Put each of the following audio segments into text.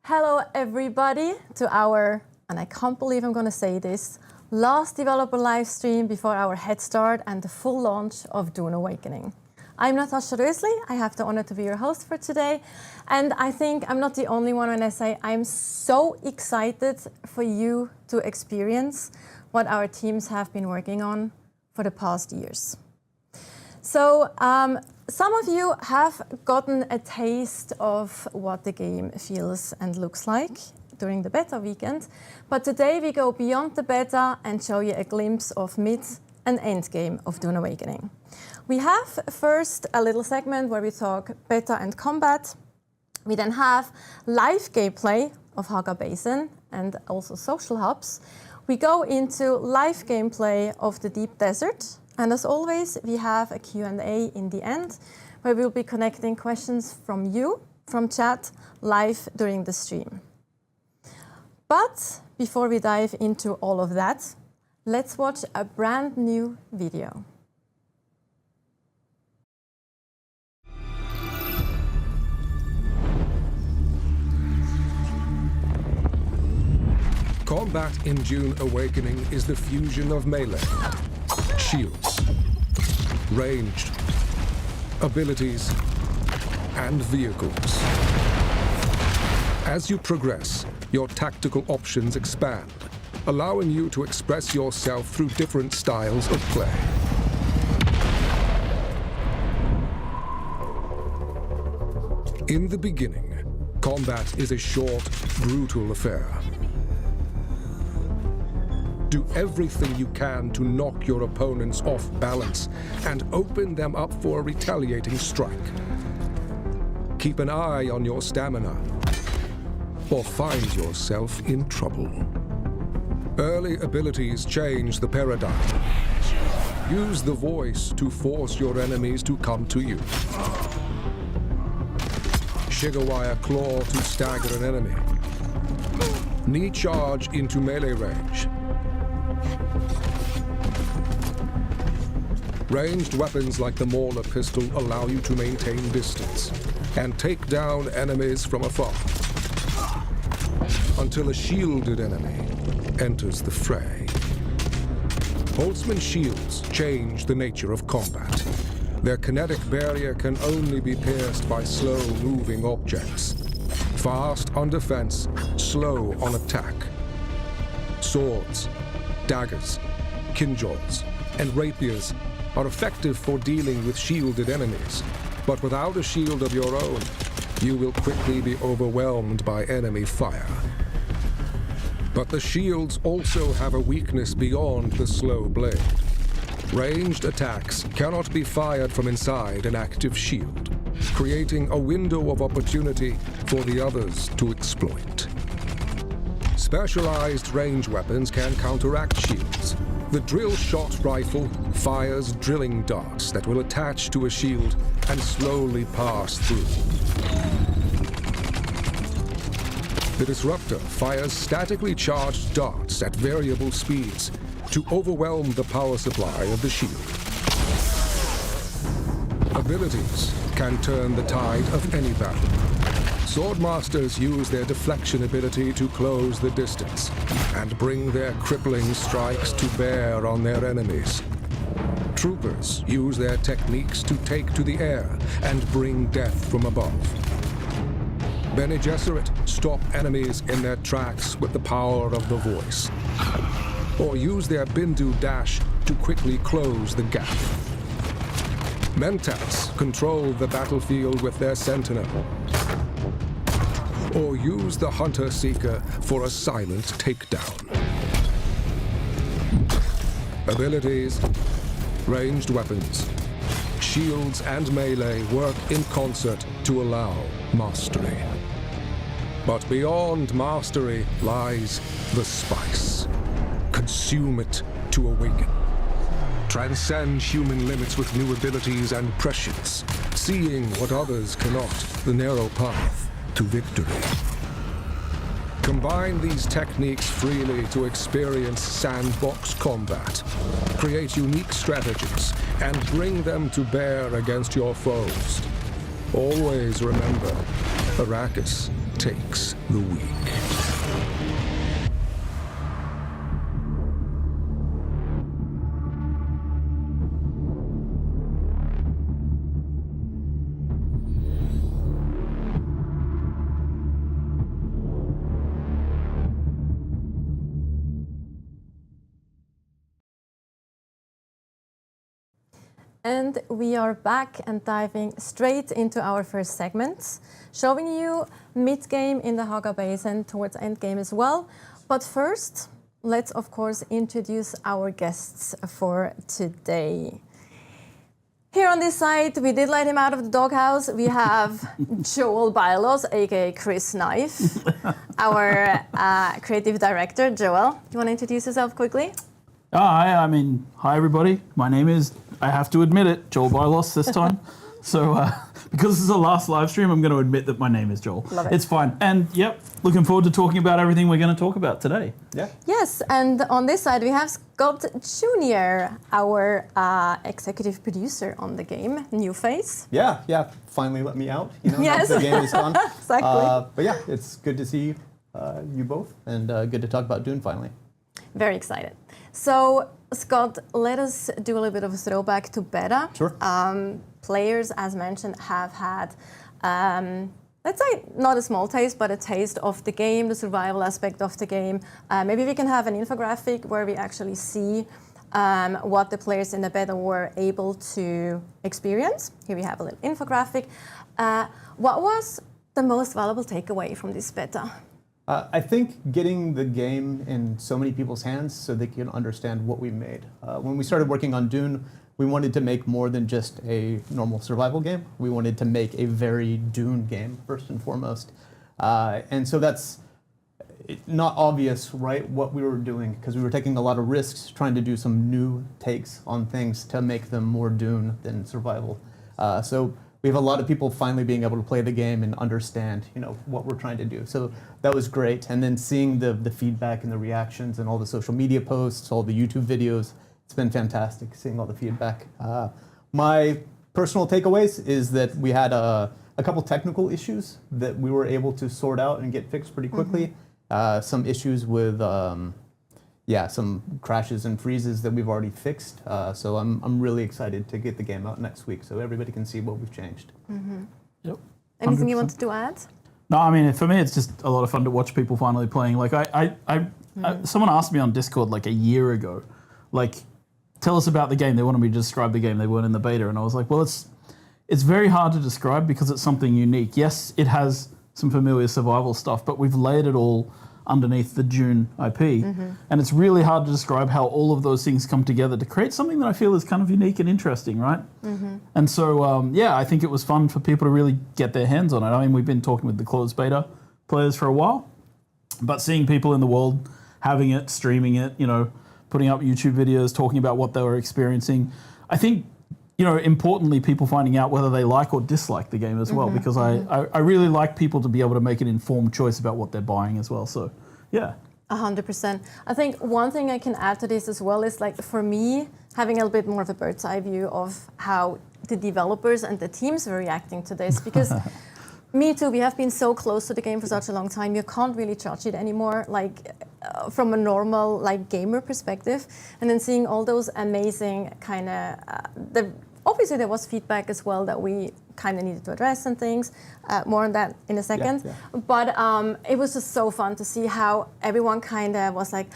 Hello everybody to our, and I can't believe I'm going to say this, last developer live stream before our head start and the full launch of Dune Awakening. I'm Natasha Rösli. I have the honor to be your host for today. And I think I'm not the only one when I say I'm so excited for you to experience what our teams have been working on for the past years. So some of you have gotten a taste of what the game feels and looks like during the beta weekend. But today we go beyond the beta and show you a glimpse of mid and end game of Dune Awakening. We have first a little segment where we talk beta and combat. We then have live gameplay of Hagga Basin and also social hubs. We go into live gameplay of the Deep Desert. And as always, we have a Q&A in the end where we'll be connecting questions from you, from chat, live during the stream. But before we dive into all of that, let's watch a brand new video. Combat in Dune Awakening is the fusion of melee, shields, ranged, abilities, and vehicles. As you progress, your tactical options expand, allowing you to express yourself through different styles of play. In the beginning, combat is a short, brutal affair. Do everything you can to knock your opponents off balance and open them up for a retaliating strike. Keep an eye on your stamina, or find yourself in trouble. Early abilities change the paradigm. Use the voice to force your enemies to come to you. Shigawire Claw to stagger an enemy. Knee charge into melee range. Ranged weapons like the Mauler pistol allow you to maintain distance and take down enemies from afar, until a shielded enemy enters the fray. Holtzman shields change the nature of combat. Their kinetic barrier can only be pierced by slow-moving objects. Fast on defense, slow on attack. Swords, daggers, kinjals, and rapiers are effective for dealing with shielded enemies, but without a shield of your own, you will quickly be overwhelmed by enemy fire. But the shields also have a weakness beyond the slow blade. Ranged attacks cannot be fired from inside an active shield, creating a window of opportunity for the others to exploit. Specialized range weapons can counteract shields. The drill shot rifle fires drilling darts that will attach to a shield and slowly pass through. The disruptor fires statically charged darts at variable speeds to overwhelm the power supply of the shield. Abilities can turn the tide of any battle. Swordmasters use their deflection ability to close the distance and bring their crippling strikes to bear on their enemies. Troopers use their techniques to take to the air and bring death from above. Bene Gesserit stop enemies in their tracks with the power of the voice, or use their Bindu dash to quickly close the gap. Mentats control the battlefield with their sentinel, or use the Hunter-Seeker for a silent takedown. Abilities, ranged weapons, shields and melee work in concert to allow mastery. But beyond mastery lies the spice. Consume it to awaken. Transcend human limits with new abilities and prescience, seeing what others cannot, the narrow path to victory. Combine these techniques freely to experience sandbox combat. Create unique strategies and bring them to bear against your foes. Always remember, Arrakis takes the weak. And we are back and diving straight into our first segment, showing you mid-game in the Hagga Basin towards end-game as well. But first, let's of course introduce our guests for today. Here on this side, we did let him out of the doghouse. We have Joel Bylos, aka Chris Knife, our creative director. Joel, you want to introduce yourself quickly? Hi everybody. My name is, I have to admit it, Joel Bylos this time. So because this is the last live stream, I'm going to admit that my name is Joel. Love it. It's fine. And yep, looking forward to talking about everything we're going to talk about today. Yeah. Yes, and on this side we have Scott Jr., our executive producer on the game, new face. Yeah. Finally let me out. You know, Yes. the game is done. Exactly. But yeah, it's good to see you both, and good to talk about Dune finally. Very excited. So, Scott, let us do a little bit of a throwback to beta. Sure. Players, as mentioned, have had, let's say, not a small taste, but a taste of the game, the survival aspect of the game. Maybe we can have an infographic where we actually see what the players in the beta were able to experience. Here we have a little infographic. What was the most valuable takeaway from this beta? I think getting the game in so many people's hands so they can understand what we made. When we started working on Dune, we wanted to make more than just a normal survival game. We wanted to make a very Dune game, first and foremost. And so that's not obvious, right, what we were doing, because we were taking a lot of risks trying to do some new takes on things to make them more Dune than survival. So we have a lot of people finally being able to play the game and understand, what we're trying to do. So that was great. And then seeing the feedback and the reactions and all the social media posts, all the YouTube videos, it's been fantastic seeing all the feedback. My personal takeaways is that we had a couple technical issues that we were able to sort out and get fixed pretty quickly. Some issues with some crashes and freezes that we've already fixed. So I'm really excited to get the game out next week so everybody can see what we've changed. Yep. Anything 100%. you wanted to add? No, for me, it's just a lot of fun to watch people finally playing. Like someone asked me on Discord like a year ago, like, tell us about the game. They wanted me to describe the game. They weren't in the beta. And I was like, well, it's very hard to describe because it's something unique. Yes, it has some familiar survival stuff, but we've layered it all underneath the Dune IP. And it's really hard to describe how all of those things come together to create something that I feel is kind of unique and interesting, right? And so, I think it was fun for people to really get their hands on it. I mean, we've been talking with the closed beta players for a while, but seeing people in the world having it, streaming it, putting up YouTube videos, talking about what they were experiencing, I think, importantly, people finding out whether they like or dislike the game as well, because I really like people to be able to make an informed choice about what they're buying as well. So, yeah. 100%. I think one thing I can add to this as well is, like, for me, having a little bit more of a bird's eye view of how the developers and the teams were reacting to this, because me too, we have been so close to the game for such a long time, you can't really judge it anymore, from a normal, gamer perspective. And then seeing all those amazing kind of, obviously there was feedback as well that we kind of needed to address and things, more on that in a second. Yeah. But it was just so fun to see how everyone kind of was like,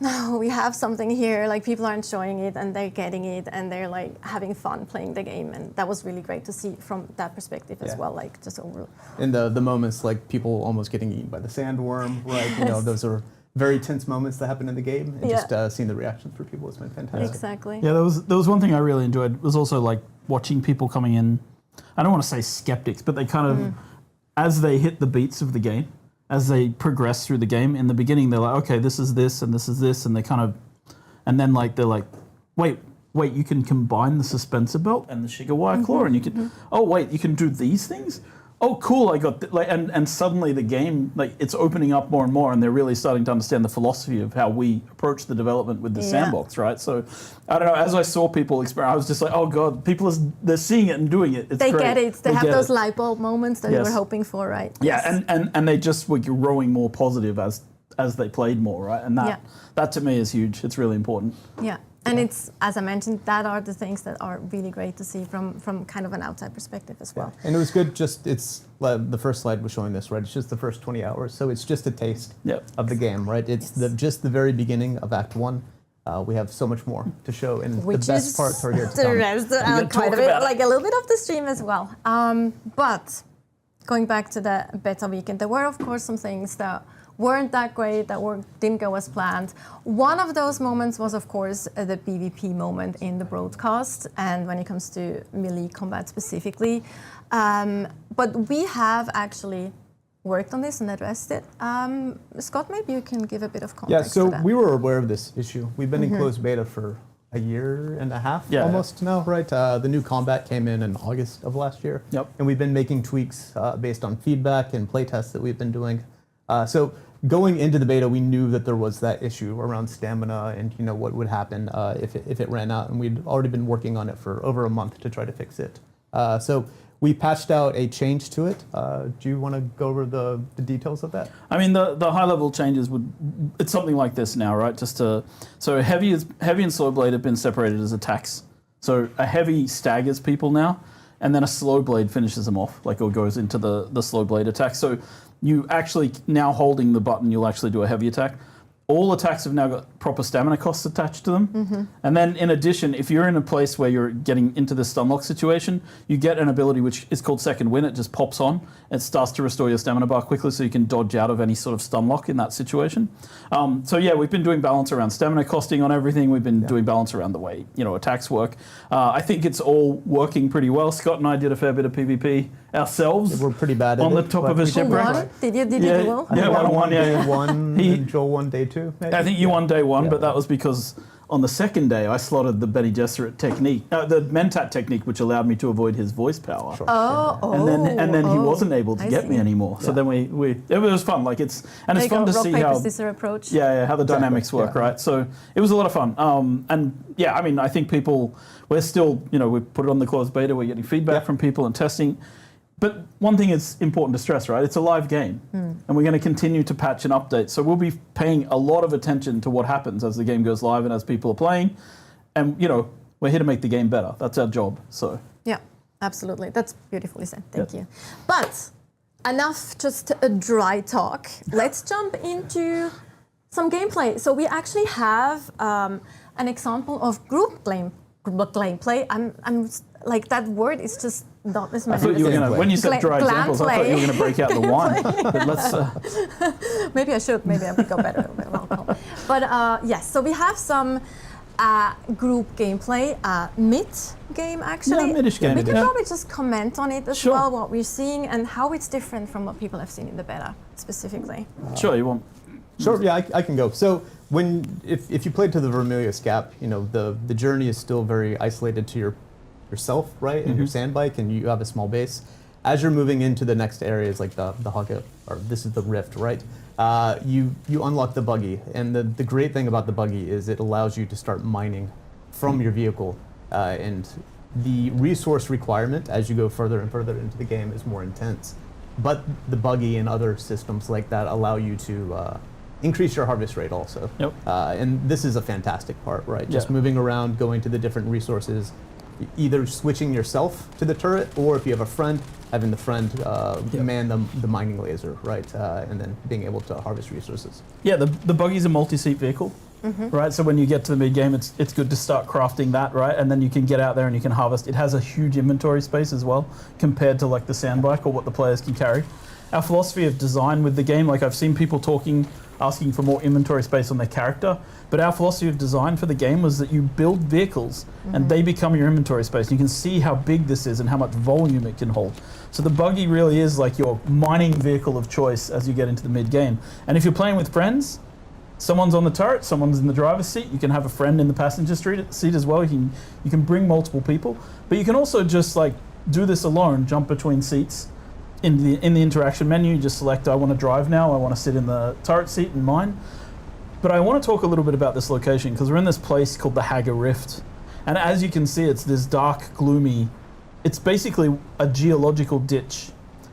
no, we have something here, people are enjoying it and they're getting it and they're having fun playing the game, and that was really great to see from that perspective as well, just overall. In the moments people almost getting eaten by the sandworm, right? Those are very tense moments that happen in the game, and just seeing the reactions for people has been fantastic. Exactly. Yeah, there was one thing I really enjoyed. It was also watching people coming in, I don't want to say skeptics, but they kind of, as they hit the beats of the game, as they progress through the game, in the beginning they're like, okay, this is this and this is this, and they kind of, and then they're like, wait, you can combine the suspensor belt and the Shiga wire claw, and you can, oh wait, you can do these things? oh, cool, I got and suddenly the game, like, it's opening up more and more, and they're really starting to understand the philosophy of how we approach the development with the sandbox, right? So, I don't know, as I saw people experience, I was just like, oh God, they're seeing it and doing it. It's They great. get it. They have those it. light bulb moments that you were hoping for, right? Yeah, Yes. and they just were growing more positive as they played more, right? And that to me is huge. It's really important. Yeah. And it's, as I mentioned, that are the things that are really great to see from kind of an outside perspective as well. And it was good, it's the first slide was showing this, right? It's just the first 20 hours. So it's just a taste of the game, right? It's just the very beginning of Act 1. We have so much more to show, and Which the best parts are here to the come. rest, quite a bit, like a little bit of the stream as well. But going back to the beta weekend, there were, of course, some things that weren't that great, that didn't go as planned. One of those moments was, of course, the PvP moment in the broadcast, and when it comes to melee combat specifically. But we have actually worked on this and addressed it. Scott, maybe you can give a bit of context to that. We were aware of this issue. We've been in closed beta for a year and a half almost now, right? The new combat came in August of last year. Yep. And we've been making tweaks based on feedback and playtests that we've been doing. So going into the beta, we knew that there was that issue around stamina and what would happen if it ran out, and we'd already been working on it for over a month to try to fix it. So we patched out a change to it. Do you want to go over the details of that? I mean, the high level changes it's something like this now, right? So heavy and slow blade have been separated as attacks. So a heavy staggers people now, and then a slow blade finishes them off, like it goes into the slow blade attack. So you actually, now holding the button, you'll actually do a heavy attack. All attacks have now got proper stamina costs attached to them. And then in addition, if you're in a place where you're getting into the stun lock situation, you get an ability which is called Second Wind. It just pops on. It starts to restore your stamina bar quickly so you can dodge out of any sort of stun lock in that situation. So yeah, we've been doing balance around stamina costing on everything. We've been doing balance around the way attacks work. I think it's all working pretty well. Scott and I did a fair bit of PvP ourselves. We're pretty bad at on it. the top of a shipwreck. Did you do well? Yeah, I won day one, and Joel won day 2. Maybe? I think you won day 1, but that was because on the second day I slotted the Bene Gesserit technique, the Mentat technique, which allowed me to avoid his voice power. Sure. And then he wasn't able to get me anymore. So then it was fun. Like it's fun to see how approach. how the dynamics work, right? So it was a lot of fun. And yeah, I mean, I think we're still, we put it on the closed beta. We're getting feedback from people and testing. But one thing is important to stress, right? It's a live game, and we're going to continue to patch and update. So we'll be paying a lot of attention to what happens as the game goes live and as people are playing. And, we're here to make the game better. That's our job. So yeah, absolutely. That's beautifully said. Thank you. But enough just a dry talk. Let's jump into some gameplay. So we actually have an example of group gameplay. I'm like, that word is just not as I thought you were going to, when you said dry examples, I thought you were going to break out the wine. But let's. Maybe I should. Maybe I would go better with alcohol. But yes, so we have some group gameplay, mid game actually. Yeah, mid-ish game. We can probably just comment on it as Sure. well, what we're seeing and how it's different from what people have seen in the beta specifically. Sure, you want. Sure, yeah, I can go. So if you played to the Vermilius Gap, the journey is still very isolated to yourself, right, and your sand bike, and you have a small base. As you're moving into the next areas, like the Hagga, or this is the Rift, right, you unlock the buggy, and the great thing about the buggy is it allows you to start mining from your vehicle, and the resource requirement as you go further and further into the game is more intense. But the buggy and other systems like that allow you to increase your harvest rate also. Yep. And this is a fantastic part, right? Just moving around, going to the different resources, either switching yourself to the turret, or if you have a friend, having the friend man the mining laser, right? And then being able to harvest resources. Yeah, the buggy's a multi-seat vehicle, right? So when you get to the mid-game, it's good to start crafting that, right? And then you can get out there and you can harvest. It has a huge inventory space as well, compared to like the sand bike or what the players can carry. Our philosophy of design with the game, like I've seen people asking for more inventory space on their character, but our philosophy of design for the game was that you build vehicles and they become your inventory space. You can see how big this is and how much volume it can hold. So the buggy really is like your mining vehicle of choice as you get into the mid-game. And if you're playing with friends, someone's on the turret, someone's in the driver's seat, you can have a friend in the passenger seat as well. You can bring multiple people, but you can also just like do this alone, jump between seats, in the interaction menu, you just select I want to drive now. I want to sit in the turret seat in mine. But I want to talk a little bit about this location because we're in this place called the Hagga Rift, and as you can see, it's this dark, gloomy. It's basically a geological ditch.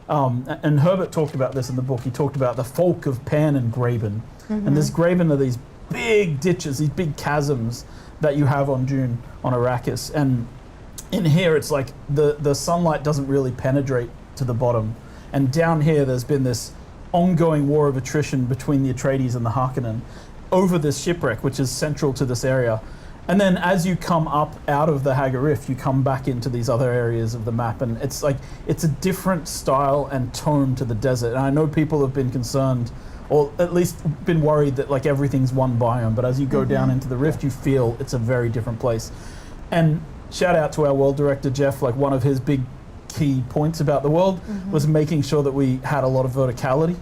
And Herbert talked about this in the book. He talked about the folk of Pan and Graben. And this Graben are these big ditches, these big chasms that you have on Dune, on Arrakis. And in here, it's like the sunlight doesn't really penetrate to the bottom. And down here, there's been this ongoing war of attrition between the Atreides and the Harkonnen over this shipwreck, which is central to this area. And then as you come up out of the Hagga Rift, you come back into these other areas of the map, and it's like, it's a different style and tone to the desert. And I know people have been concerned, or at least been worried that like everything's one biome, but as you go down into the Rift, you feel it's a very different place. And shout out to our world director, Jeff, like one of his big key points about the world was making sure that we had a lot of verticality.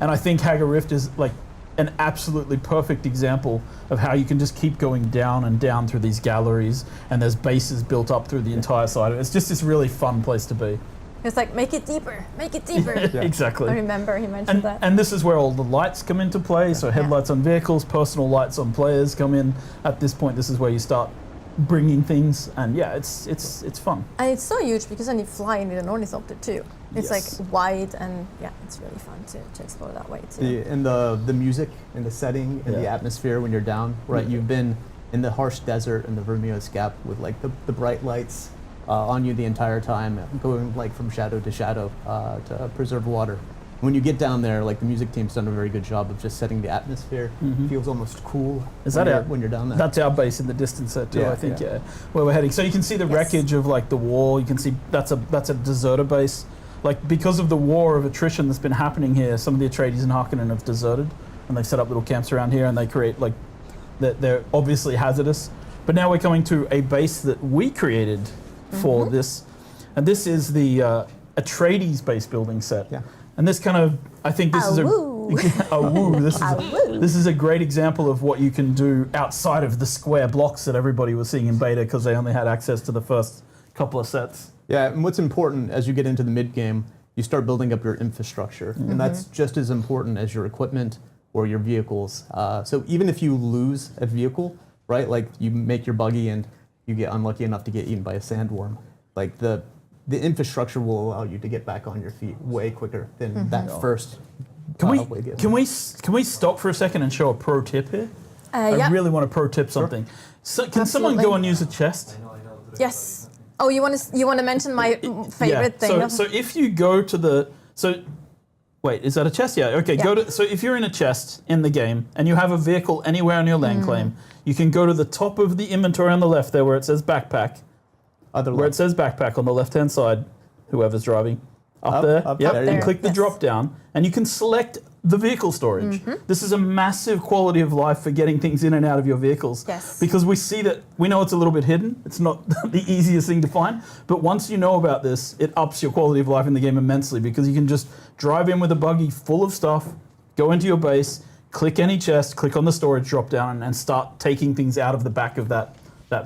And I think Hagga Rift is like an absolutely perfect example of how you can just keep going down and down through these galleries, and there's bases built up through the entire side. It's just this really fun place to be. It's like, make it deeper, make it deeper. Exactly. I remember he mentioned that. And this is where all the lights come into play. So headlights on vehicles, personal lights on players come in. At this point, this is where you start bringing things, and yeah, it's fun. And it's so huge because then you fly in an ornithopter too. It's like wide, and yeah, it's really fun to explore that way too. And the music and the setting and the atmosphere when you're down, right? You've been in the harsh desert and the Vermeos Gap with like the bright lights on you the entire time, going like from shadow to shadow to preserve water. When you get down there, like the music team's done a very good job of just setting the atmosphere. It feels almost cool. Is that when you're down there? That's our base in the distance there too, I think, where we're heading. So you can see the wreckage of like the wall. You can see that's a deserter base. Like because of the war of attrition that's been happening here, some of the Atreides and Harkonnen have deserted, and they've set up little camps around here, and they create like they're obviously hazardous. But now we're coming to a base that we created for this, and this is the Atreides base building set. Yeah. And this kind of, I think this is this is a great example of what you can do outside of the square blocks that everybody was seeing in beta because they only had access to the first couple of sets. Yeah, and what's important as you get into the mid game, you start building up your infrastructure, and that's just as important as your equipment or your vehicles. So even if you lose a vehicle, right, like you make your buggy and you get unlucky enough to get eaten by a sandworm, like the infrastructure will allow you to get back on your feet way quicker than that first. Can we stop for a second and show a pro tip here? I really want to pro tip something. So, can someone go and use a chest? Yes. Oh, you want to mention my favorite thing? So if you go to wait, is that a chest? Yeah. Okay. Yeah. So if you're in a chest in the game and you have a vehicle anywhere on your land claim, you can go to the top of the inventory on the left there where it says backpack. It says backpack on the left-hand side, whoever's driving. Up there. And click the drop down, and you can select the vehicle storage. This is a massive quality of life for getting things in and out of your vehicles. Yes. Because we know it's a little bit hidden. It's not the easiest thing to find. But once you know about this, it ups your quality of life in the game immensely because you can just drive in with a buggy full of stuff, go into your base, click any chest, click on the storage drop down, and start taking things out of the back of that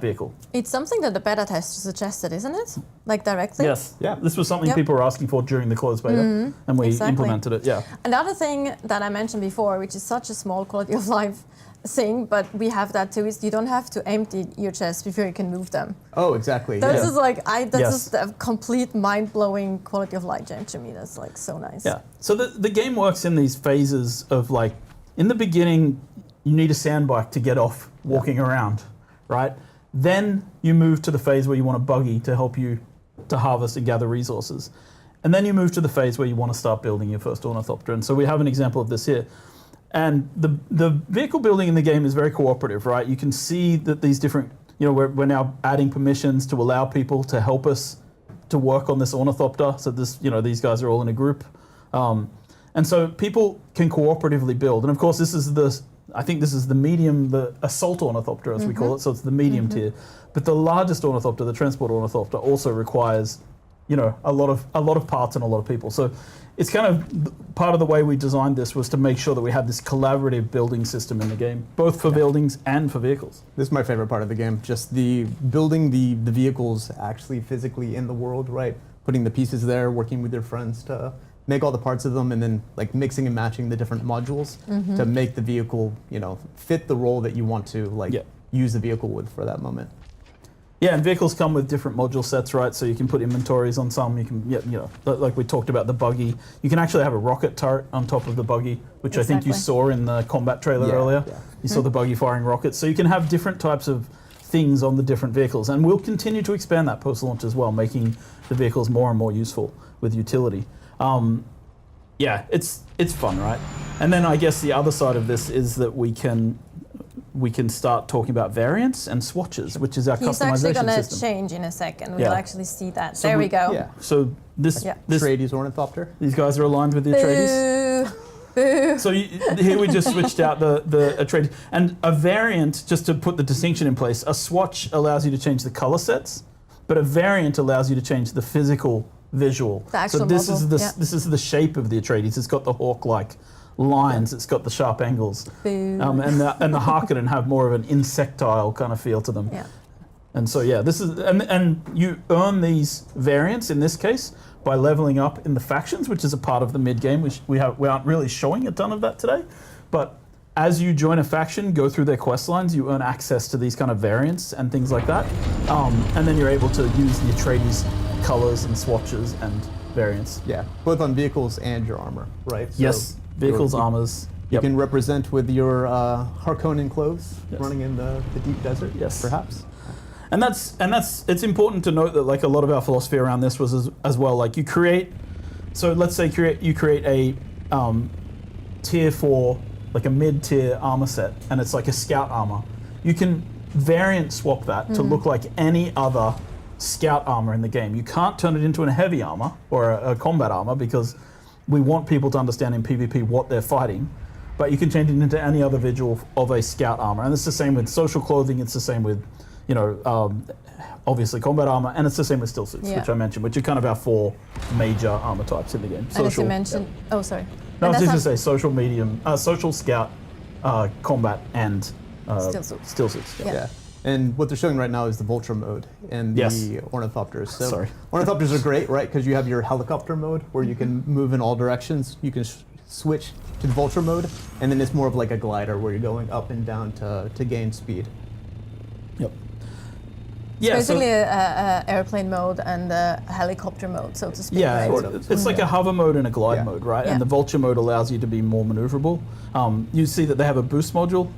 vehicle. It's something that the beta tester suggested, isn't it? Like directly? Yes. Yeah. This was something people were asking for during the closed beta, and we implemented it. Yeah. Another thing that I mentioned before, which is such a small quality of life thing, but we have that too, is you don't have to empty your chest before you can move them. Oh, exactly. This is like just a complete mind-blowing quality of life change to me. That's like so nice. Yeah. So the game works in these phases of like, in the beginning, you need a sandbike to get off walking around, right? Then you move to the phase where you want a buggy to help you to harvest and gather resources. And then you move to the phase where you want to start building your first ornithopter. And so we have an example of this here. And the vehicle building in the game is very cooperative, right? You can see that these different, we're now adding permissions to allow people to help us to work on this ornithopter. So this, these guys are all in a group. And so people can cooperatively build. And of course, I think this is the medium, the assault ornithopter, as we call it. So it's the medium tier. But the largest ornithopter, the transport ornithopter, also requires, a lot of parts and a lot of people. So it's kind of part of the way we designed this was to make sure that we had this collaborative building system in the game, both for buildings and for vehicles. This is my favorite part of the game, just the building the vehicles actually physically in the world, right? Putting the pieces there, working with your friends to make all the parts of them, and then like mixing and matching the different modules to make the vehicle, fit the role that you want to use the vehicle with for that moment. Yeah, and vehicles come with different module sets, right? So you can put inventories on some. You can, like we talked about the buggy. You can actually have a rocket turret on top of the buggy, which I think you saw in the combat trailer earlier. Yeah. You saw the buggy firing rockets. So you can have different types of things on the different vehicles, and we'll continue to expand that post-launch as well, making the vehicles more and more useful with utility. Yeah, it's fun, right? And then I guess the other side of this is that we can start talking about variants and swatches, which is our customization system. He's actually going to change in a second. We'll actually see that. So there we go. Yeah. So this Atreides ornithopter. These guys are aligned with the Atreides. Boo. So here we just switched out the Atreides. And a variant, just to put the distinction in place, a swatch allows you to change the color sets, but a variant allows you to change the physical visual. The actual so this model, this is the shape of the Atreides. It's got the hawk-like lines. It's got the sharp angles. Boo. And the Harkonnen have more of an insectile kind of feel to them. Yeah. And so this is and you earn these variants in this case by leveling up in the factions, which is a part of the mid game. We aren't really showing a ton of that today, but as you join a faction, go through their quest lines, you earn access to these kind of variants and things like that, and then you're able to use the Atreides colors and swatches and variants. Yeah, both on vehicles and your armor, right? So Yes, vehicles, armors. You can represent with your Harkonnen clothes running in the deep desert, perhaps. And that's it's important to note that like a lot of our philosophy around this was as well, like you create, so let's say you create a tier 4, like a mid-tier armor set, and it's like a scout armor. You can variant swap that to look like any other scout armor in the game. You can't turn it into a heavy armor or a combat armor because we want people to understand in PvP what they're fighting, but you can change it into any other visual of a scout armor. And it's the same with social clothing, it's the same with obviously combat armor, and it's the same with still suits, which I mentioned, which are kind of our 4 major armor types in the game. And as you mentioned, sorry. No, I was just going to say social, medium, social, scout, combat, and still suits. Yeah. And what they're showing right now is the vulture mode and the ornithopters. So ornithopters are great, right? Because you have your helicopter mode where you can move in all directions. You can switch to the vulture mode, and then it's more of like a glider where you're going up and down to gain speed. Yep. Yeah, basically a airplane mode and a helicopter mode, so to speak. Yeah, right? it's like a hover mode and a glide mode, right? Yeah. And the vulture mode allows you to be more maneuverable. You see that they have a boost module.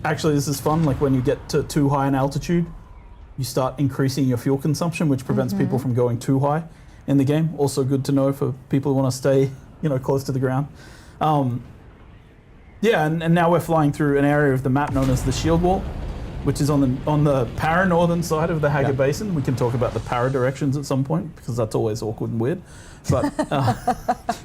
Actually, this is fun. Like when you get to too high in altitude, you start increasing your fuel consumption, which prevents people from going too high in the game. Also good to know for people who want to stay, close to the ground. And now we're flying through an area of the map known as the Shield Wall, which is on the para-northern side of the Hagga Basin. We can talk about the para-directions at some point, because that's always awkward and weird. But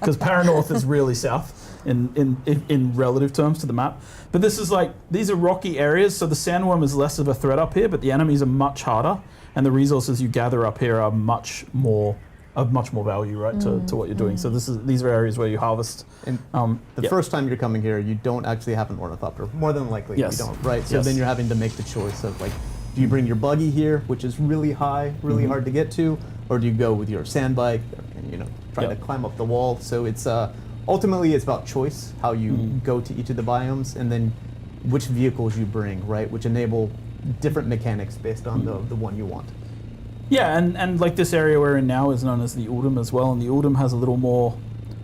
because para-north is really south in relative terms to the map. But these are rocky areas, so the sandworm is less of a threat up here, but the enemies are much harder, and the resources you gather up here are much more value, right, to what you're doing. So these are areas where you harvest. And the first time you're coming here, you don't actually have an ornithopter. More than likely, you don't, right? So then you're having to make the choice of do you bring your buggy here, which is really high, really hard to get to, or do you go with your sand bike and try to climb up the wall? So it's ultimately it's about choice, how you go to each of the biomes, and then which vehicles you bring, right, which enable different mechanics based on the one you want. Yeah, and like this area we're in now is known as the Uldum as well, and the Uldum has a little more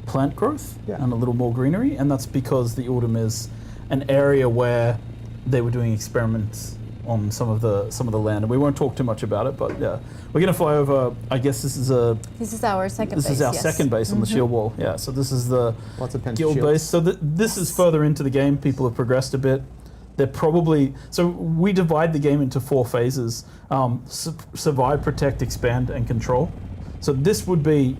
plant growth and a little more greenery, and that's because the Uldum is an area where they were doing experiments on some of the land, and we won't talk too much about it, but yeah, we're going to fly over. I guess this is our second base. This is our second base on the Shield Wall. Yeah, so this is the lots of guild base. So this is further into the game. People have progressed a bit. They're probably, so we divide the game into 4 phases: survive, protect, expand, and control. So this would be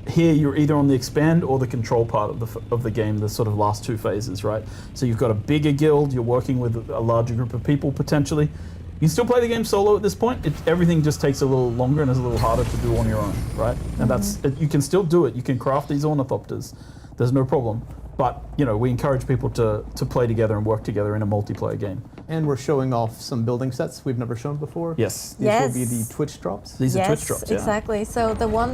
here. You're either on the expand or the control part of the game. The sort of last 2 phases, right? So you've got a bigger guild. You're working with a larger group of people potentially. You can still play the game solo at this point. Everything just takes a little longer and is a little harder to do on your own, right? And you can still do it. You can craft these ornithopters. there's no problem. But we encourage people to play together and work together in a multiplayer game. And we're showing off some building sets we've never shown before. Yes. These will be the Twitch drops. These are Twitch drops. Yeah. Exactly. So the one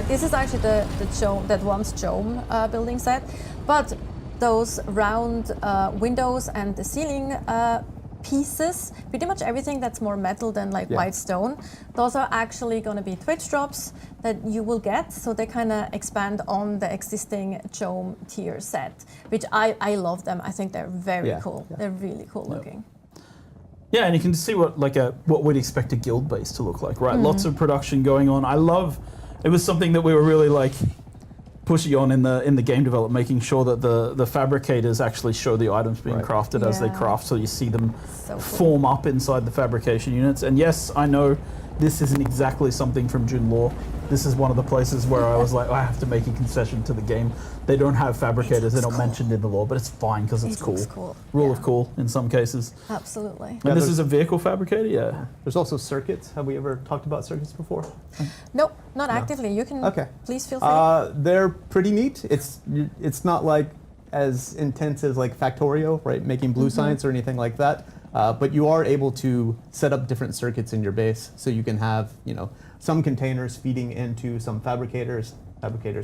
this is actually that one's Chome building set, but those round windows and the ceiling pieces, pretty much everything that's more metal than white stone, those are actually going to be Twitch drops that you will get. So they kind of expand on the existing Chome tier set, which I love them. I think they're very cool. Yeah. They're really cool looking. Yeah, and you can see what we'd expect a guild base to look like, right? Lots of production going on. It was something that we were really pushy on in the game development, making sure that the fabricators actually show the items being crafted as they craft, so you see them form up inside the fabrication units. And yes, I know this isn't exactly something from Dune lore. This is one of the places where I was like, I have to make a concession to the game. They don't have fabricators, they're not mentioned in the lore, but it's fine because it's cool. Rule of cool in some cases. Absolutely. And this is a vehicle fabricator, yeah. There's also circuits. Have we ever talked about circuits before? Nope, not actively. You can please feel free. They're pretty neat. It's not as intense as Factorio, right? Making blue science or anything like that. But you are able to set up different circuits in your base, so you can have some containers feeding into some fabricators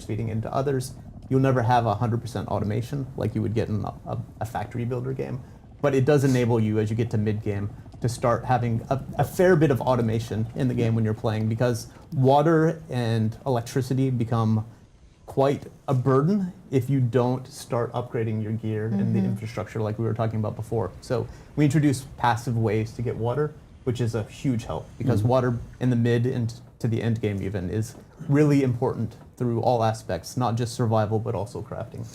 feeding into others. You'll never have 100% automation like you would get in a factory builder game, but it does enable you as you get to mid game to start having a fair bit of automation in the game when you're playing, because water and electricity become quite a burden if you don't start upgrading your gear and the infrastructure like we were talking about before. So we introduced passive ways to get water, which is a huge help, because water in the mid and to the end game even is really important through all aspects, not just survival but also crafting.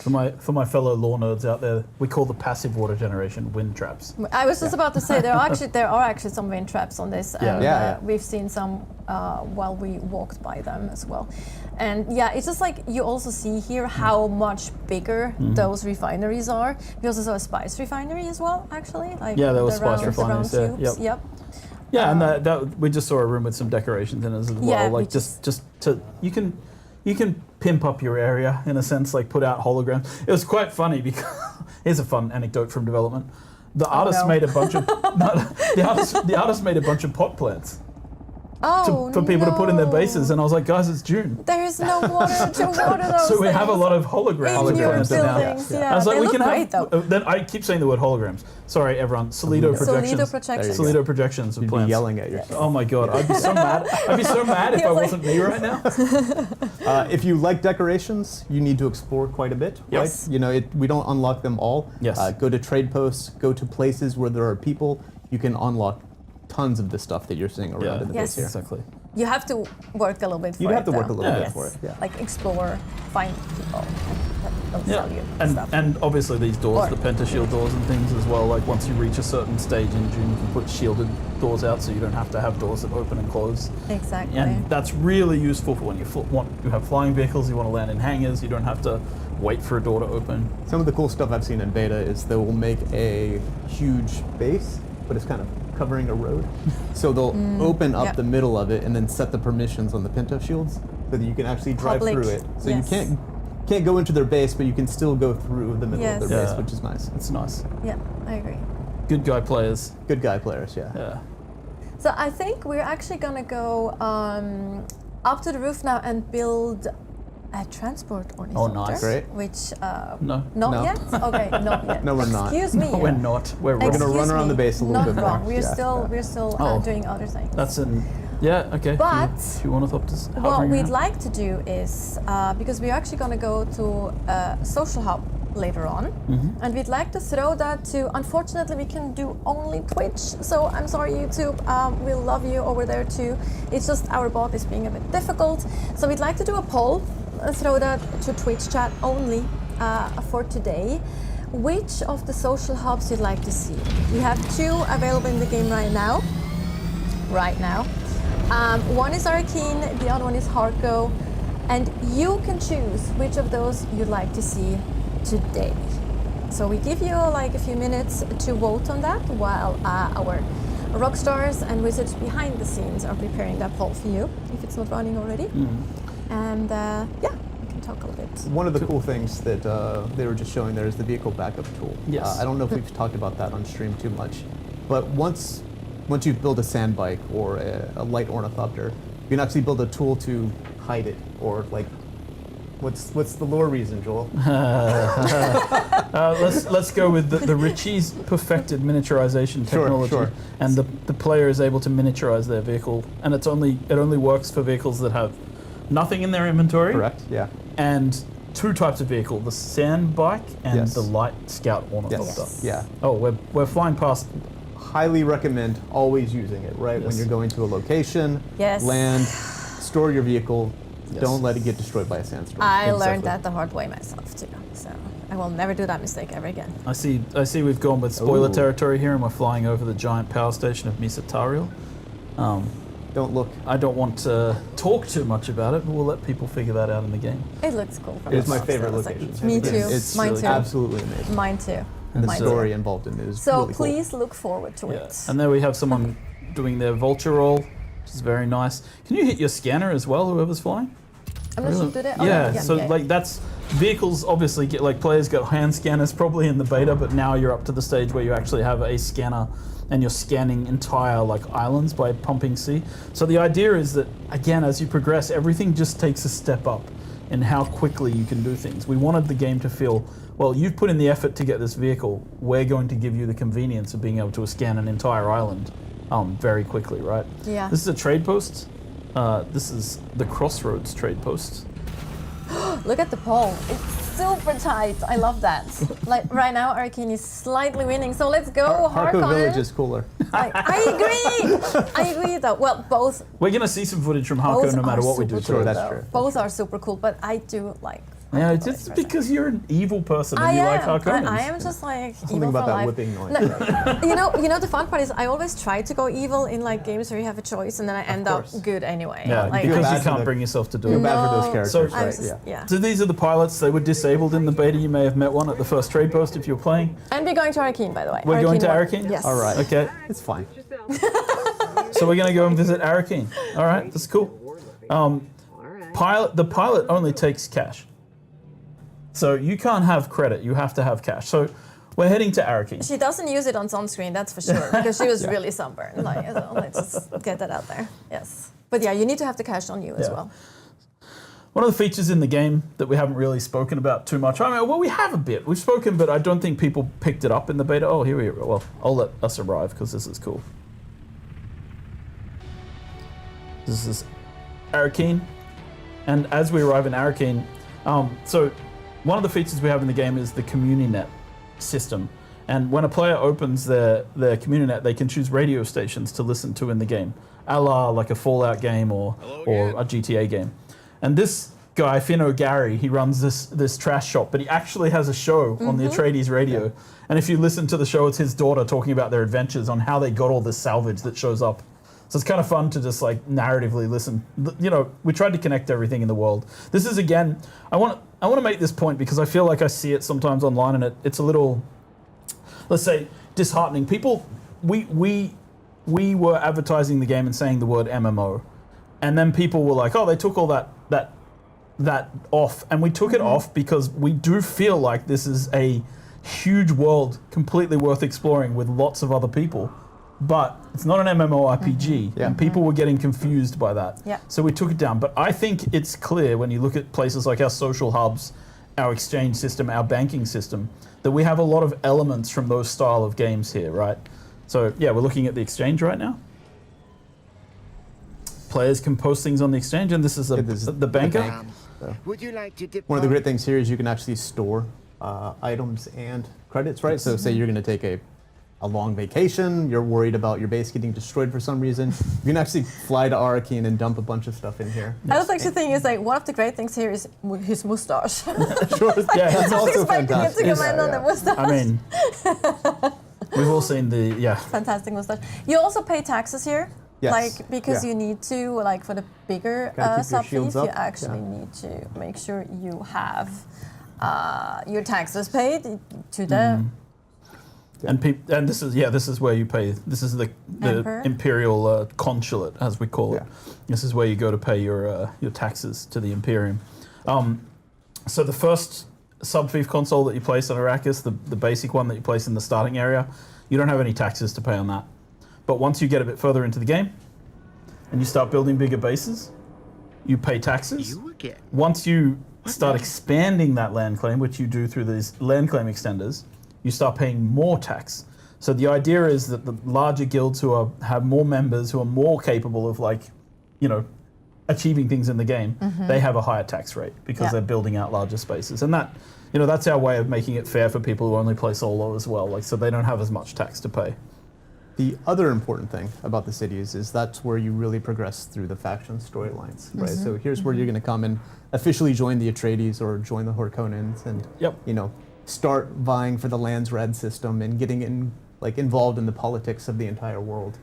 For my fellow lore nerds out there, we call the passive water generation wind traps. I was just about to say there are actually some wind traps on this, and we've seen some while we walked by them as well. And it's just you also see here how much bigger those refineries are. We also saw a spice refinery as well, actually. There were spice refineries. Yep. Yeah, and that we just saw a room with some decorations in it as well. Just to you can pimp up your area in a sense, put out holograms. It was quite funny because here's a fun anecdote from development. The artist made a bunch of the artist made a bunch of pot plants. For people to put in their bases, and I was like, guys, it's June. There is no water to water those. So we have a lot of holograms in your planted now. buildings. I was like, they we look can great, have. though. Then I keep saying the word holograms. Sorry, everyone. Solido projections. Solido projections of You'd plants. be yelling at yourself. Oh my god, I'd be so mad. I'd be so mad if I wasn't me right now. If you like decorations, you need to explore quite a bit. Yes. Right? We don't unlock them all. Yes. Go to trade posts. Go to places where there are people. You can unlock tons of the stuff that you're seeing around in the base here. Exactly. You have to work a little bit for it. You have to work a little though. bit for it. Yeah. Explore, find people that sell you stuff. And obviously these doors, the pentashield doors and things as well. Once you reach a certain stage in Dune, you can put shielded doors out, so you don't have to have doors that open and close. Exactly. And that's really useful for when you have flying vehicles, you want to land in hangars, you don't have to wait for a door to open. Some of the cool stuff I've seen in beta is they will make a huge base, but it's kind of covering a road. So they'll open up the middle of it and then set the permissions on the pinto shields so that you can actually drive through it. So you can't go into their base, but you can still go through the middle of their base, which is nice. It's nice. Yeah, I agree. Good guy players. Good guy players, Yeah. So I think we're actually gonna go up to the roof now and build a transport ornithopter. Oh, nice. Great. Which No. not yet? Okay, not yet. No, we're not. Excuse me. No, we're not. We're We're wrong. gonna run around the base a little Not bit wrong. more. We're still doing other things. That's an okay. But few ornithopters. What hovering we'd around. like to do is, because we're actually going to go to a social hub later on, and we'd like to throw that to, unfortunately we can do only Twitch, so I'm sorry YouTube, we'll love you over there too. It's just our bot is being a bit difficult. So we'd like to do a poll, throw that to Twitch chat only for today. Which of the social hubs you'd like to see? We have 2 available in the game right now. One is Arrakis, the other one is Hagga, and you can choose which of those you'd like to see today. So we give you a few minutes to vote on that while our rock stars and wizards behind the scenes are preparing that poll for you, if it's not running already. And we can can talk a little bit. One of the cool things that they were just showing there is the vehicle backup tool. Yes. I don't know if we've talked about that on stream too much, but once you build a sand bike or a light ornithopter, you can actually build a tool to hide it, or like, what's the lore reason, Joel? Let's go with the Ritchie's perfected miniaturization technology, Sure. and the player is able to miniaturize their vehicle, and it only works for vehicles that have nothing in their inventory. Correct. Yeah. And two types of vehicle: the sand bike and Yes. the light scout ornithopter. Yes. Yeah. Oh, we're flying past. Highly recommend always using it, right? When Yes. you're going to a location, Yes. land, store your vehicle. Yes. Don't let it get destroyed by a sandstorm. I learned Exactly. that the hard way myself too, so I will never do that mistake ever again. I see we've gone with spoiler Ooh. territory here, and we're flying over the giant power station of Misatariel. Don't look. I don't want to talk too much about it, but we'll let people figure that out in the game. It looks cool. From It's my above, so favorite it's like- location. me It's- too. It's Mine really too. absolutely amazing. Mine too. And the Mine story too. involved in it is So really cool. please look forward to Yeah. it. And there we have someone doing their vulture roll, which is very nice. Can you hit your scanner as well, whoever's flying? I'm not sure to do that. Oh, Yeah, so like that's vehicles obviously get like players got hand scanners probably in the beta, but now you're up to the stage where you actually have a scanner and you're scanning entire like islands by pumping C. So the idea is that again, as you progress, everything just takes a step up in how quickly you can do things. We wanted the game to feel, well, you've put in the effort to get this vehicle, we're going to give you the convenience of being able to scan an entire island very quickly, right? Yeah. This is a trade post. This is the Crossroads trade post. Look at the pole. It's super tight. I love that. Like right now, Arrakis is slightly winning. So let's go, Harco Village Harkonnen. is cooler. I agree. I agree though. Well, both We're gonna see some footage from Harko both no matter are what we do. super Sure, cool, today. that's though. true. Both are super cool, but I do like. Yeah, Harko just Village because you're an evil person and I you am. like Harkonnens. I am just like Something evil about for that life. whipping noise. No, you know the fun part is I always try to go evil in like games where you have a choice, and then I end up course. good anyway. Yeah, like, because bad you for can't the- bring yourself to do Feel it. bad for No. those characters, So- I'm right? just- Yeah. yeah. So these are the pilots. They were disabled in the beta. You may have met one at the first trade post if you were playing. And we're going to Arrakis, by the way. We're going to one. Arrakis? Yes. All right. Okay, It's fine. so we're gonna go and visit Arrakis. All right, that's cool. The pilot only takes cash, so you can't have credit. You have to have cash. So we're heading to Arrakis. She doesn't use it on sunscreen, that's for sure, because she was really sunburned. Like, so let's just get that out there. Yes. But yeah, you need to have the cash on you as Yeah. well. One of the features in the game that we haven't really spoken about too much. I mean, well, we have a bit. We've spoken, but I don't think people picked it up in the beta. Oh, here we go. Well, I'll let us arrive because this is cool. This is Arrakis. And as we arrive in Arrakis, so one of the features we have in the game is the CommuniNet system. And when a player opens their CommuniNet, they can choose radio stations to listen to in the game, a la like a Fallout game or a GTA game. And this guy, Finno Gary, he runs this trash shop, but he actually has a show on the Atreides radio. And if you listen to the show, it's his daughter talking about their adventures on how they got all this salvage that shows up. So it's kind of fun to just like narratively listen. You know, we tried to connect everything in the world. This is again, I want to make this point because I feel like I see it sometimes online, and it's a little, let's say, disheartening. People, we were advertising the game and saying the word MMO, and then people were like, oh, they took all that off, and we took it off because we do feel like this is a huge world completely worth exploring with lots of other people. But it's not an MMORPG, Yeah. and people were getting confused by that. Yeah. So we took it down. But I think it's clear when you look at places like our social hubs, our exchange system, our banking system, that we have a lot of elements from those style of games here, right? So yeah, we're looking at the exchange right now. Players can post things on the exchange, and this is this is the banker. bank. Would you like to depart? One of the great things here is you can actually store items and credits, right? So say you're going to take a long vacation, you're worried about your base getting destroyed for some reason, you can actually fly to Arrakis and dump a bunch of stuff in here. I was actually thinking is like one of the great things here is his mustache. Sure, Yeah, that's I was also expecting it to fantastic. come in on the mustache. I mean, we've all seen the Fantastic mustache. You also pay taxes here. Yes. Like, because Yeah. you need to, like, for the bigger Gotta keep your sub shields fees, you up. actually Yeah. need to make sure you have your taxes paid to the and this is where you pay. This is the Emperor? imperial consulate, as we call it. Yeah. This is where you go to pay your taxes to the Imperium. So the first sub-thief console that you place on Arrakis, the basic one that you place in the starting area, you don't have any taxes to pay on that. But once you get a bit further into the game and you start building bigger bases, you pay taxes. Once you start expanding that land claim, which you do through these land claim extenders, you start paying more tax. So the idea is that the larger guilds who have more members, who are more capable of achieving things in the game, they have a higher tax rate because they're building out larger spaces. And that, that's our way of making it fair for people who only play solo as well, so they don't have as much tax to pay. The other important thing about the cities is that's where you really progress through the faction storylines, right? So here's where you're going to come and officially join the Atreides or join the Harkonnens and start vying for the Lands Red system and getting involved in the politics of the entire world.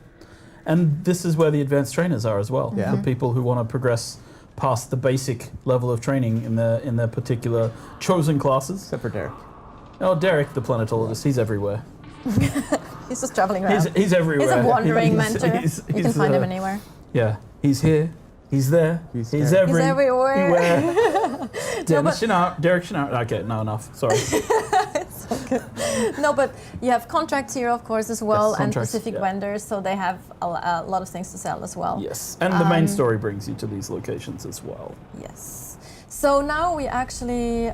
And this is where the advanced trainers are as well. Yeah. The people who want to progress past the basic level of training in their particular chosen classes. Except for Derek. Oh, Derek, the planetologist, he's everywhere. He's just traveling around. He's everywhere. He's a wandering mentor. You can find him anywhere. Yeah, he's here. He's there. He's everywhere. Derek Chenard. Okay, no, enough. Sorry. It's okay. No, but you have contracts here, of course, as well, and specific vendors, so they have a lot of things to sell as well. Yes, and the main story brings you to these locations as well. Yes. So now we actually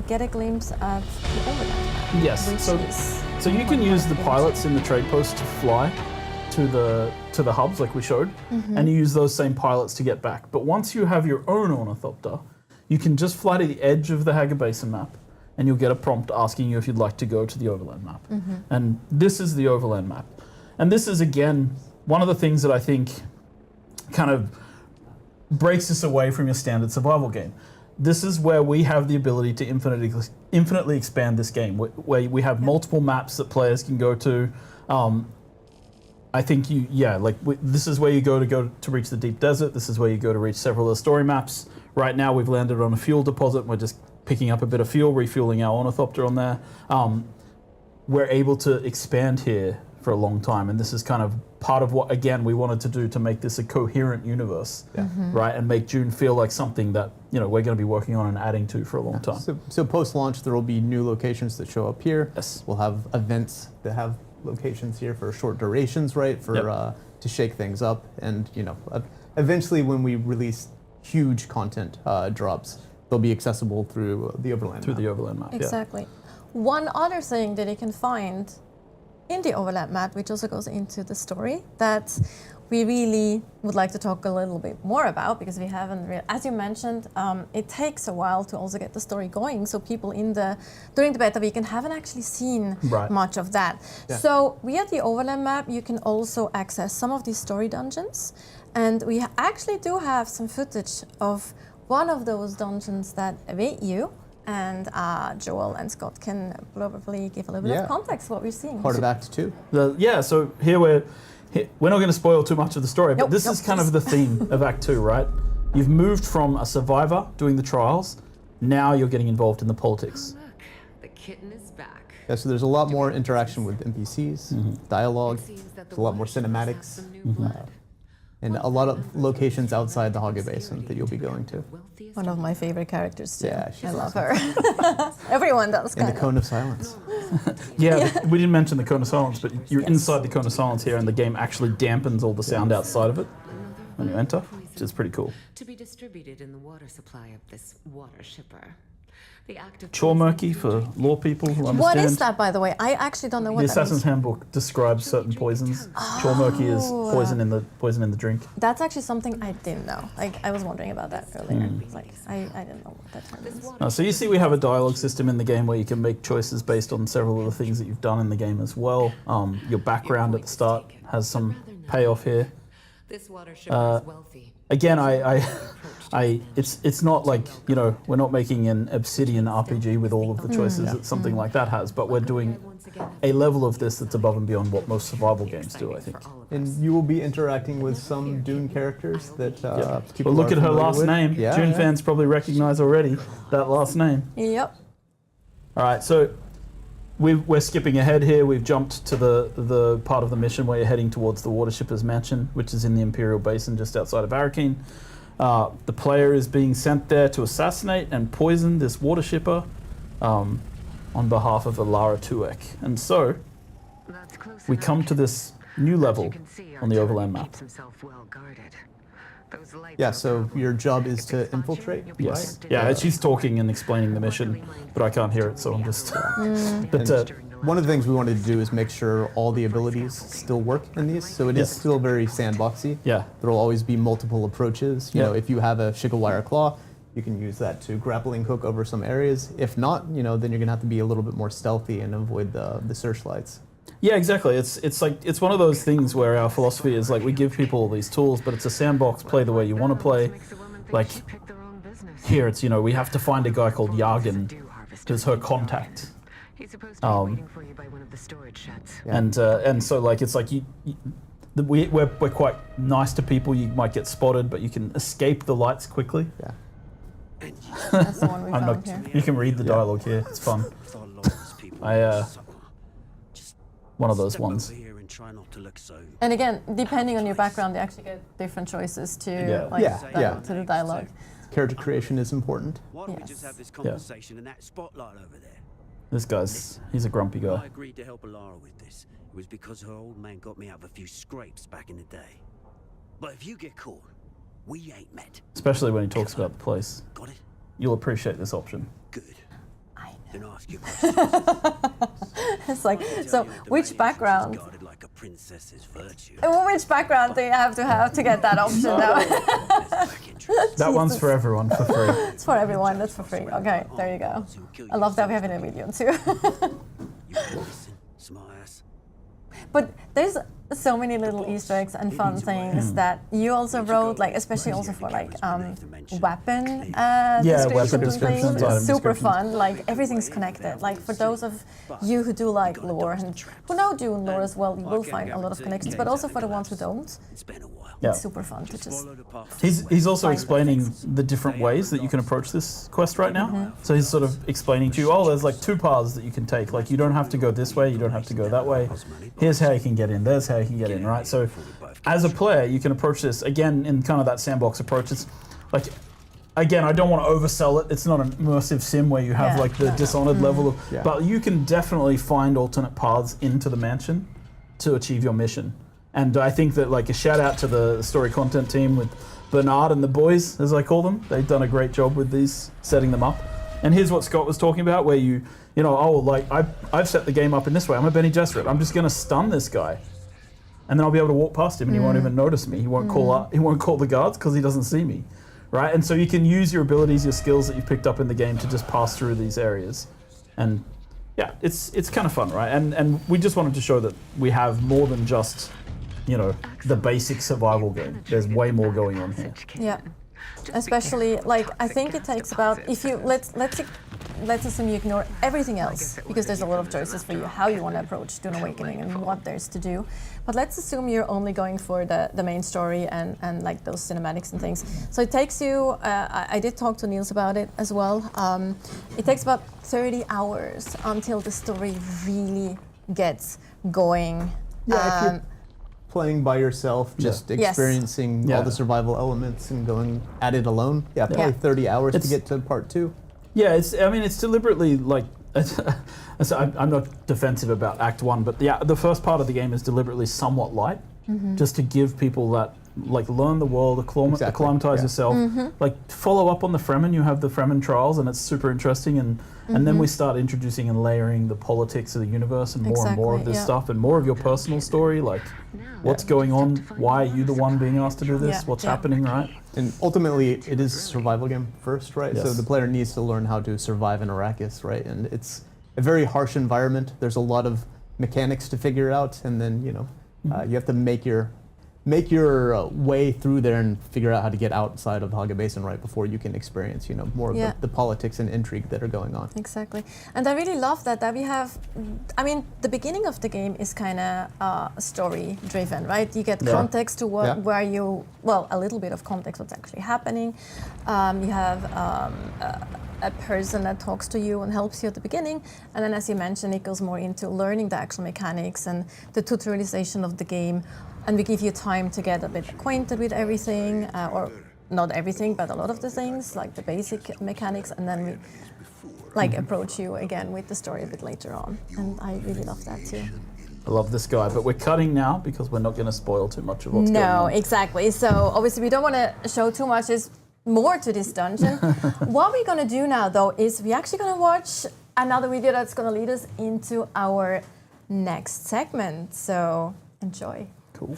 get a glimpse of the overland map. Yes. So you can use the pilots in the trade post to fly to the hubs like we showed, and you use those same pilots to get back. But once you have your own ornithopter, you can just fly to the edge of the Hagga Basin map, and you'll get a prompt asking you if you'd like to go to the overland map. And this is the overland map. And this is, again, one of the things that I think kind of breaks us away from your standard survival game. This is where we have the ability to infinitely expand this game, where we have multiple maps that players can go to. I think this is where you go to reach the deep desert. This is where you go to reach several of the story maps. Right now we've landed on a fuel deposit and we're just picking up a bit of fuel, refueling our ornithopter on there. We're able to expand here for a long time, and this is kind of part of what, again, we wanted to do to make this a coherent universe, right? And make Dune feel like something that, we're going to be working on and adding to for a long time. So post-launch, there will be new locations that show up here. Yes. We'll have events that have locations here for short durations, right? For to shake things up, and eventually when we release huge content drops, they'll be accessible through the overland map. The overland map. Exactly. One other thing that you can find in the overlap map, which also goes into the story, that we really would like to talk a little bit more about, because we haven't as you mentioned, it takes a while to also get the story going, so people during the beta weekend haven't actually seen much of that. So via the overlap map you can also access some of these story dungeons, and we actually do have some footage of one of those dungeons that await you. And Joel and Scott can probably give a little bit of context to what we're seeing. Part of Act 2. So here we're not going to spoil too much of the story, but this is kind of the theme of Act 2, right? You've moved from a survivor doing the trials, now you're getting involved in the politics. Look, the kitten is back. Yeah, so there's a lot more interaction with NPCs, dialogue, there's a lot more cinematics, and a lot of locations outside the Hagga Basin that you'll be going to. One of my favorite characters too. Yeah, I love her. Everyone does. And the Cone of Silence. We didn't mention the Cone of Silence, but you're inside the Cone of Silence here, and the game actually dampens all the sound outside of it when you enter, which is pretty cool. To be distributed in the water supply of this water shipper. The act of Chormurky for law people who understand. What is that, by the way? I actually don't know what the that Assassin's is. Handbook describes certain poisons. Chormurky is poison in the drink. That's actually something I didn't know. I was wondering about that earlier. I didn't know what that term is. So you see we have a dialogue system in the game where you can make choices based on several of the things that you've done in the game as well. Your background at the start has some payoff here. This water shipper is wealthy. Again, it's not like, we're not making an Obsidian RPG with all of the choices that something like that has, but we're doing a level of this that's above and beyond what most survival games do, I think. And you will be interacting with some Dune characters that people look are at her familiar last with. name. Dune fans probably recognize already that last name. Yep. All right, so we're skipping ahead here. We've jumped to the part of the mission where you're heading towards the water shipper's mansion, which is in the Imperial Basin just outside of Arrakis. The player is being sent there to assassinate and poison this water shipper on behalf of Alara Tuek. And so we come to this new level on the Overland map. Yeah, so your job is to infiltrate, Yes. right? Yeah, she's talking and explaining the mission, but I can't hear it, so I'm just... But one of the things we wanted to do is make sure all the abilities still work in these. So it is Yes. still very sandboxy. yeah, There will always be multiple approaches. You Yeah. know, if you have a Shigawire Claw, you can use that to grappling hook over some areas. If not, you know, then you're gonna have to be a little bit more stealthy and avoid the searchlights. yeah, exactly. It's one of those things where our philosophy is like we give people all these tools, but it's a sandbox. Play the way you want to play. Like here, it's we have to find a guy called Yargan, who's her contact. He's supposed to be waiting for you by one of the storage sheds. And so like it's like we're quite nice to people. You might get spotted, but you can escape the lights quickly. Yeah. That's the one we found here. You can read the dialogue here. It's fun. One of those ones. And again, depending on your background, you actually get different choices to to the dialogue. Character creation is important. Why don't we just have this conversation in that spotlight over there? This he's a grumpy I guy. agreed to help Alara with this. It was because her old man got me out of a few scrapes back in the day. But if you get caught, we ain't met. Especially when he talks about the place. Got it? You'll appreciate this option. Good. I know. Then ask your question. It's like, so which background? Guarded like a princess's virtue. Which background do you have to get that option now? That one's for everyone for free. It's for everyone, that's for free. Okay, there you go. I love that we have it in a video too. You listen, smart ass. But there's so many little Easter eggs and fun things that you also wrote, like especially also for like weapon weapon descriptions and descriptions, things. item It's super descriptions. fun. Like everything's connected. Like for those of you who do like lore and who know Dune lore as well, you will find a lot of connections. But also for the ones who don't, It's been a while. Yeah. it's super fun to just. Follow the path. He's also Find explaining things. the different ways that you can approach this quest right now. So he's sort of explaining to you, there's like two paths that you can take. Like you don't have to go this way, you don't have to go that way. Here's how you can get in, there's how you can get in, right? So as a player, you can approach this, again, in kind of that sandbox approach. It's like, again, I don't want to oversell it. It's not an immersive sim where you have like the Dishonored level of, but you can definitely find alternate paths into the mansion to achieve your mission. And I think that like a shout out to the story content team with Bernard and the boys, as I call them. They've done a great job with these, setting them up. And here's what Scott was talking about, where I've set the game up in this way. I'm a Bene Gesserit. I'm just going to stun this guy, and then I'll be able to walk past him, and he won't even notice me. He won't call the guards because he doesn't see me, right? And so you can use your abilities, your skills that you've picked up in the game to just pass through these areas, and yeah, it's kind of fun, right? And we just wanted to show that we have more than just the basic survival game. There's way more going on here. Yeah, especially like I think it takes about let's assume you ignore everything else because there's a lot of choices for you how you want to approach Dune Awakening and what there's to do. But let's assume you're only going for the main story and like those cinematics and things. So it takes you. I did talk to Niels about it as well. It takes about 30 hours until the story really gets going. Yeah, if you're playing by yourself, just experiencing all the survival elements and going at it alone. Yeah, probably 30 hours to get to part 2. Yeah, it's deliberately like. I'm not defensive about Act 1, but the first part of the game is deliberately somewhat light, just to give people that like learn the world, acclimatize yourself, like follow up on the Fremen. You have the Fremen trials, and it's super interesting, and then we start introducing and layering the politics of the universe and more of this stuff, and more of your personal story, like what's going on, why are you the one being asked to do this, what's happening, right? And ultimately, it is a survival game first, right? Yes. So the player needs to learn how to survive in Arrakis, right? And it's a very harsh environment. There's a lot of mechanics to figure out, and then you have to make your way through there and figure out how to get outside of the Hagga Basin right before you can experience more of the politics and intrigue that are going on. Exactly. And I really love that we have, the beginning of the game is kind of story driven, right? You get context to where you, a little bit of context what's actually happening. You have a person that talks to you and helps you at the beginning. And then as you mentioned, it goes more into learning the actual mechanics and the tutorialization of the game. And we give you time to get a bit acquainted with everything, or not everything, but a lot of the things, like the basic mechanics, and then we like approach you again with the story a bit later on. And I really love that too. I love this guy, but we're cutting now because we're not going to spoil too much of what's going on. No, exactly. So obviously we don't want to show too much. There's more to this dungeon. What we're going to do now, though, is we're actually going to watch another video that's going to lead us into our next segment. So enjoy. Cool.